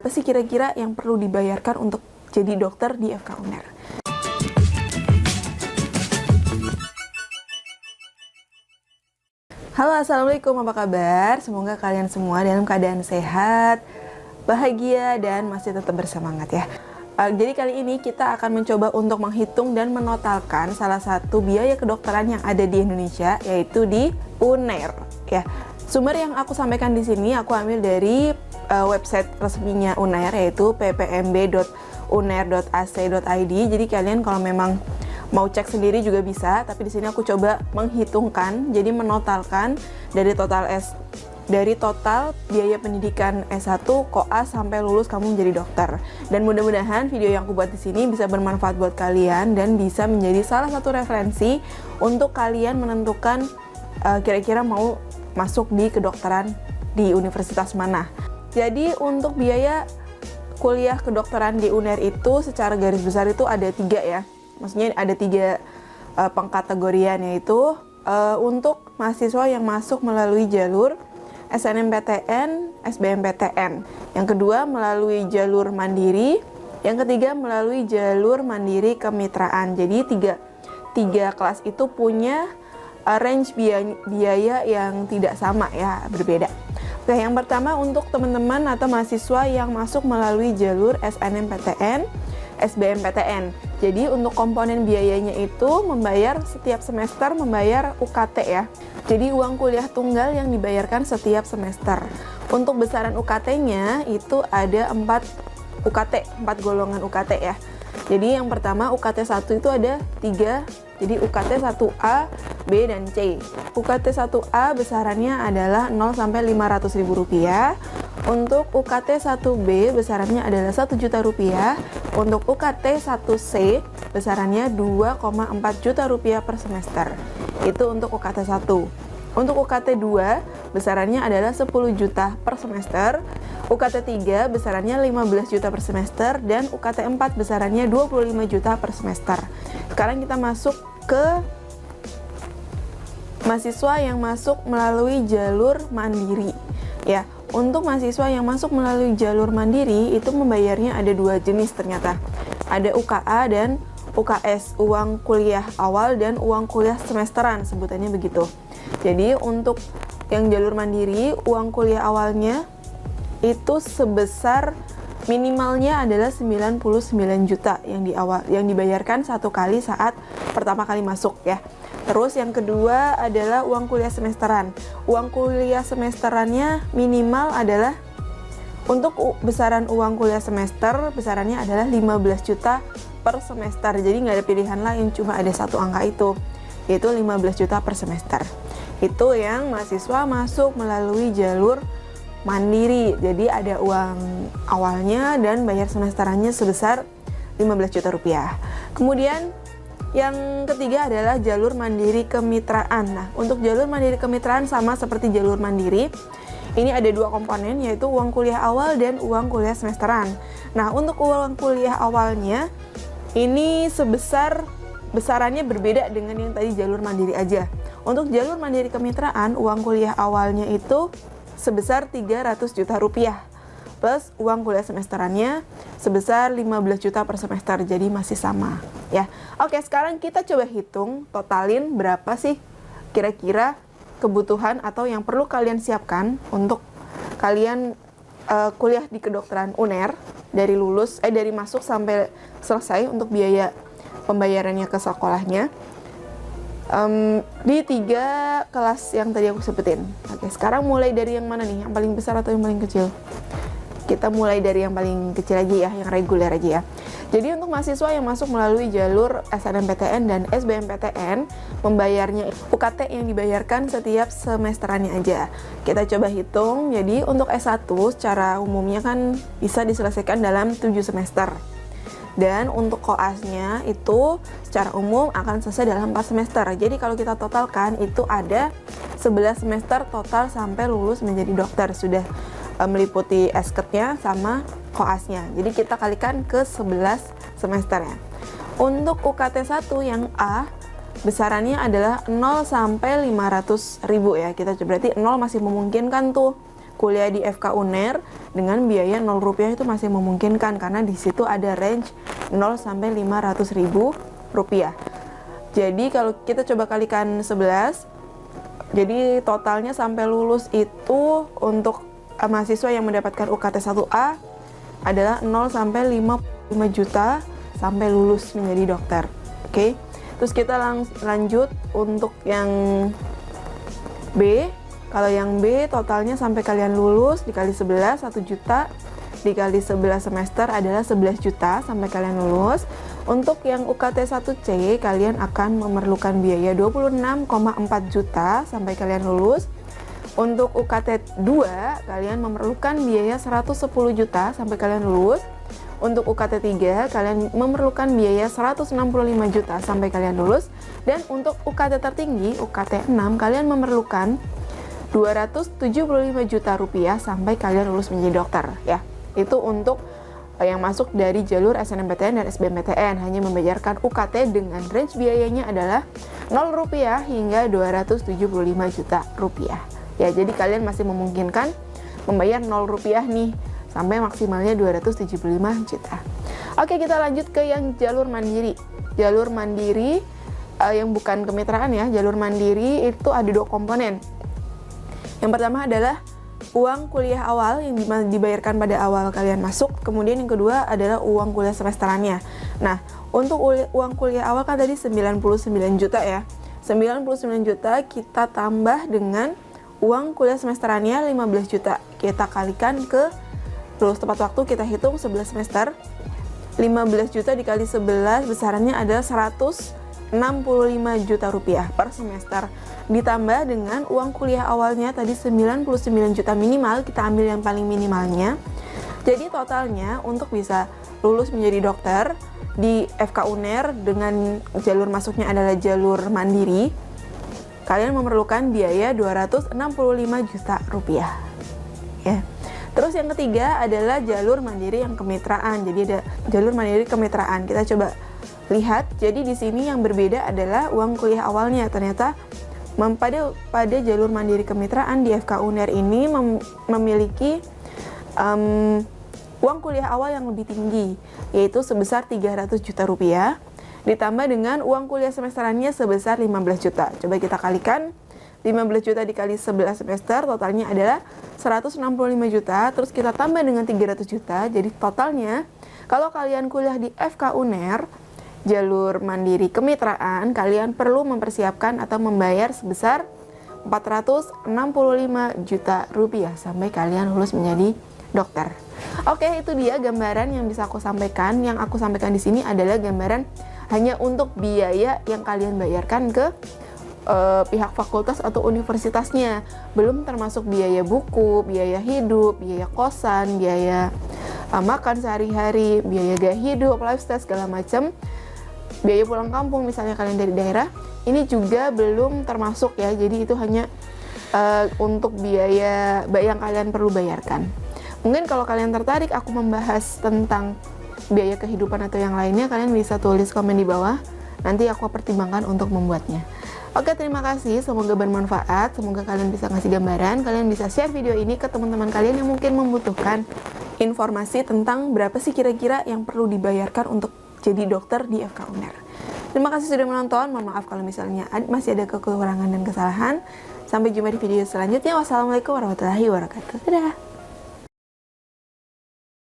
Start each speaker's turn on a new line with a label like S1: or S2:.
S1: berapa sih kira-kira yang perlu dibayarkan untuk jadi dokter di FK UNER. Halo, assalamualaikum, apa kabar? Semoga kalian semua dalam keadaan sehat, bahagia, dan masih tetap bersemangat ya. Jadi kali ini kita akan mencoba untuk menghitung dan menotalkan salah satu biaya kedokteran yang ada di Indonesia, yaitu di UNER ya. Sumber yang aku sampaikan di sini aku ambil dari website resminya UNER, yaitu ppmb.uner.ac.id. Jadi kalian kalau memang mau cek sendiri juga bisa, tapi di sini aku coba menghitungkan, jadi menotalkan dari total biaya pendidikan S1 koas sampai lulus kamu menjadi dokter. Dan mudah-mudahan video yang aku buat di sini bisa bermanfaat buat kalian dan bisa menjadi salah satu referensi untuk kalian menentukan kira-kira mau masuk di kedokteran di universitas mana. Jadi untuk biaya kuliah kedokteran di UNER itu secara garis besar itu ada 3 ya. Maksudnya ada 3 pengkategorian, yaitu untuk mahasiswa yang masuk melalui jalur SNMPTN, SBMPTN. Yang kedua melalui jalur mandiri. Yang ketiga melalui jalur mandiri kemitraan. Jadi tiga kelas itu punya range biaya yang tidak sama ya, berbeda. Oke, yang pertama untuk teman-teman atau mahasiswa yang masuk melalui jalur SNMPTN, SBMPTN. Jadi untuk komponen biayanya itu membayar setiap semester membayar UKT ya. Jadi uang kuliah tunggal yang dibayarkan setiap semester. Untuk besaran UKT-nya itu ada 4 UKT, 4 golongan UKT ya. Jadi yang pertama UKT 1 itu ada 3. Jadi UKT 1A, B, dan C. UKT 1A besarannya adalah 0 sampai Rp500.000. Untuk UKT 1B besarannya adalah Rp1.000.000. Untuk UKT 1C besarannya Rp2,4 juta per semester. Itu untuk UKT 1. Untuk UKT 2 besarannya adalah 10 juta per semester. UKT 3 besarannya 15 juta per semester, dan UKT 4 besarannya 25 juta per semester. Sekarang kita masuk ke mahasiswa yang masuk melalui jalur mandiri ya. Untuk mahasiswa yang masuk melalui jalur mandiri itu membayarnya ada 2 jenis ternyata. Ada UKA dan UKS, uang kuliah awal dan uang kuliah semesteran, sebutannya begitu. Jadi untuk yang jalur mandiri, uang kuliah awalnya itu sebesar minimalnya adalah 99 juta yang dibayarkan satu kali saat pertama kali masuk ya. Terus yang kedua adalah uang kuliah semesteran. Uang kuliah semesterannya minimal adalah untuk besaran uang kuliah semester besarannya adalah 15 juta per semester. Jadi nggak ada pilihan lain, cuma ada satu angka itu, yaitu 15 juta per semester. Itu yang mahasiswa masuk melalui jalur mandiri. Jadi ada uang awalnya dan bayar semesterannya sebesar 15 juta rupiah. Kemudian yang ketiga adalah jalur mandiri kemitraan. Nah, untuk jalur mandiri kemitraan sama seperti jalur mandiri. Ini ada 2 komponen, yaitu uang kuliah awal dan uang kuliah semesteran. Nah, untuk uang kuliah awalnya ini besarannya berbeda dengan yang tadi jalur mandiri aja. Untuk jalur mandiri kemitraan, uang kuliah awalnya itu sebesar 300 juta rupiah plus uang kuliah semesterannya sebesar 15 juta per semester, jadi masih sama ya. Oke, sekarang kita coba hitung, totalin berapa sih kira-kira kebutuhan atau yang perlu kalian siapkan untuk kalian kuliah di kedokteran UNER dari masuk sampai selesai untuk biaya pembayarannya ke sekolahnya. Di 3 kelas yang tadi aku sebutin. Oke, sekarang mulai dari yang mana nih? Yang paling besar atau yang paling kecil? Kita mulai dari yang paling kecil aja ya, yang reguler aja ya. Jadi untuk mahasiswa yang masuk melalui jalur SNMPTN dan SBMPTN, membayarnya UKT yang dibayarkan setiap semesterannya aja. Kita coba hitung. Jadi untuk S1 secara umumnya kan bisa diselesaikan dalam 7 semester. Dan untuk koasnya itu secara umum akan selesai dalam 4 semester. Jadi kalau kita totalkan itu ada 11 semester total sampai lulus menjadi dokter. Sudah meliputi SKET-nya sama koasnya. Jadi kita kalikan ke 11 semester ya. Untuk UKT 1 yang A besarannya adalah 0 sampai 500.000 ya. Kita coba, berarti 0 masih memungkinkan tuh kuliah di FK UNER dengan biaya 0 rupiah itu masih memungkinkan, karena di situ ada range 0 sampai 500 ribu rupiah. Jadi kalau kita coba kalikan 11, jadi totalnya sampai lulus itu untuk mahasiswa yang mendapatkan UKT 1A adalah 0 sampai 55 juta sampai lulus menjadi dokter. Oke. Terus kita lanjut untuk yang B. Kalau yang B totalnya sampai kalian lulus dikali 11 1 juta, dikali 11 semester adalah 11 juta sampai kalian lulus. Untuk yang UKT 1C kalian akan memerlukan biaya 26,4 juta sampai kalian lulus. Untuk UKT 2 kalian memerlukan biaya 110 juta sampai kalian lulus. Untuk UKT 3 kalian memerlukan biaya 165 juta sampai kalian lulus. Dan untuk UKT tertinggi, UKT 6, kalian memerlukan 275 juta rupiah sampai kalian lulus menjadi dokter ya. Itu untuk yang masuk dari jalur SNMPTN dan SBMPTN, hanya membayarkan UKT dengan range biayanya adalah 0 rupiah hingga 275 juta rupiah. Ya, jadi kalian masih memungkinkan membayar 0 rupiah nih sampai maksimalnya 275 juta. Oke, kita lanjut ke yang jalur mandiri. Jalur mandiri yang bukan kemitraan ya. Jalur mandiri itu ada 2 komponen. Yang pertama adalah uang kuliah awal yang dibayarkan pada awal kalian masuk. Kemudian yang kedua adalah uang kuliah semesterannya. Nah, untuk uang kuliah awal kan tadi 99 juta ya. 99 juta kita tambah dengan uang kuliah semesterannya 15 juta. Kita kalikan ke lulus tepat waktu, kita hitung 11 semester. 15 juta dikali 11 besarannya adalah 165 juta rupiah per semester. Ditambah dengan uang kuliah awalnya tadi 99 juta minimal, kita ambil yang paling minimalnya. Jadi totalnya untuk bisa lulus menjadi dokter di FK UNER dengan jalur masuknya adalah jalur mandiri, kalian memerlukan biaya 265 juta rupiah. Ya. Terus yang ketiga adalah jalur mandiri yang kemitraan. Jadi ada jalur mandiri kemitraan. Kita coba lihat. Jadi di sini yang berbeda adalah uang kuliah awalnya. Ternyata pada jalur mandiri kemitraan di FK UNER ini memiliki uang kuliah awal yang lebih tinggi, yaitu sebesar 300 juta rupiah, ditambah dengan uang kuliah semesterannya sebesar 15 juta. Coba kita kalikan. 15 juta dikali 11 semester totalnya adalah 165 juta, terus kita tambah dengan 300 juta, jadi totalnya kalau kalian kuliah di FK UNER jalur mandiri kemitraan, kalian perlu mempersiapkan atau membayar sebesar 465 juta rupiah sampai kalian lulus menjadi dokter. Oke, itu dia gambaran yang bisa aku sampaikan. Yang aku sampaikan di sini adalah gambaran hanya untuk biaya yang kalian bayarkan ke pihak fakultas atau universitasnya, belum termasuk biaya buku, biaya hidup, biaya kosan, biaya makan sehari-hari, biaya gaya hidup, lifestyle segala macam, biaya pulang kampung misalnya kalian dari daerah, ini juga belum termasuk ya. Jadi itu hanya untuk biaya yang kalian perlu bayarkan. Mungkin kalau kalian tertarik aku membahas tentang biaya kehidupan atau yang lainnya, kalian bisa tulis komen di bawah, nanti aku pertimbangkan untuk membuatnya. Oke, terima kasih, semoga bermanfaat, semoga kalian bisa ngasih gambaran, kalian bisa share video ini ke teman-teman kalian yang mungkin membutuhkan informasi tentang berapa sih kira-kira yang perlu dibayarkan untuk jadi dokter di FK UNER. Terima kasih sudah menonton, mohon maaf kalau misalnya masih ada kekurangan dan kesalahan. Sampai jumpa di video selanjutnya. Wassalamualaikum warahmatullahi wabarakatuh. Dadah.